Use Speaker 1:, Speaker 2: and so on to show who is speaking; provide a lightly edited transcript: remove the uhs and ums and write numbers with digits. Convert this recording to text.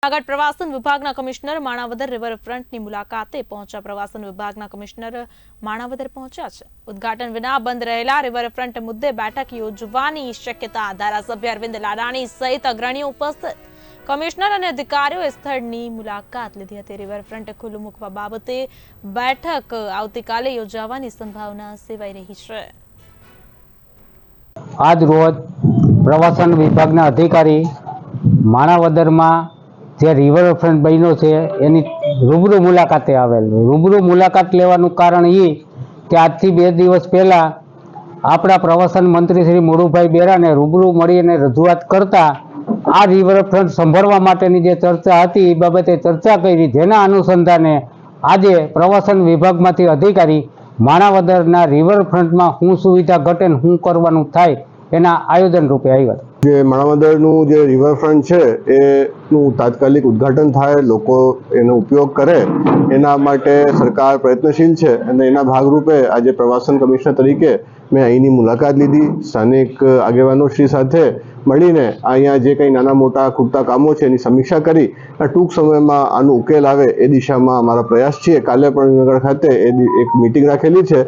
Speaker 1: જૂનાગઢ પ્રવાસન વિભાગના કમિશનર માણાવદર રિવરફ્રન્ટની મુલાકાતે પહોંચ્યા. પ્રવાસન વિભાગના કમિશનર માણાવદર પહોંચ્યા છે. ઉદ્ઘાટન વિના બંધ રહેલા રિવરફ્રન્ટ મુદ્દે બેઠક યોજવાની શક્યતા. ધારાસભ્ય અરવિંદ લાડાણી સહિત અગ્રણીઓ ઉપસ્થિત. કમિશનર અને અધિકારીઓએ સ્થળની મુલાકાત લીધી હતી. રિવરફ્રન્ટ ખુલ્લું મૂકવા બાબતે બેઠક આવતીકાલે યોજાવાની સંભાવના સેવાઈ રહી છે.
Speaker 2: આજ રોજ પ્રવાસન વિભાગના અધિકારી માણાવદરમાં જે રિવરફ્રન્ટ બન્યો છે એની રૂબરૂ મુલાકાતે આવેલ. રૂબરૂ મુલાકાત લેવાનું કારણ એ કે આજથી 2 દિવસ પહેલાં આપણા પ્રવાસન મંત્રી શ્રી મોડુભાઈ બેરાને રૂબરૂ મળીને રજૂઆત કરતા આ રિવરફ્રન્ટ સંભાળવા માટેની જે ચર્ચા હતી એ બાબતે ચર્ચા કરી, જેના અનુસંધાને આજે પ્રવાસન વિભાગમાંથી અધિકારી માણાવદરના રિવરફ્રન્ટમાં શું સુવિધા ઘટે ને શું કરવાનું થાય એના આયોજન રૂપે આવ્યા.
Speaker 3: જે માણાવદરનું જે રિવરફ્રન્ટ છે એનું તાત્કાલિક ઉદ્ઘાટન થાય, લોકો એનો ઉપયોગ કરે, એના માટે સરકાર પ્રયત્નશીલ છે અને એના ભાગરૂપે આજે પ્રવાસન કમિશનર તરીકે મેં અહીંની મુલાકાત લીધી. સ્થાનિક આગેવાનો શ્રી સાથે મળીને અહીંયા જે કંઈ નાના મોટા ખૂટતા કામો છે એની સમીક્ષા કરી ટૂંક સમયમાં આનો ઉકેલ આવે એ દિશામાં અમારા પ્રયાસ છે. કાલે પણ જૂનાગઢ ખાતે એક મીટિંગ રાખેલી છે.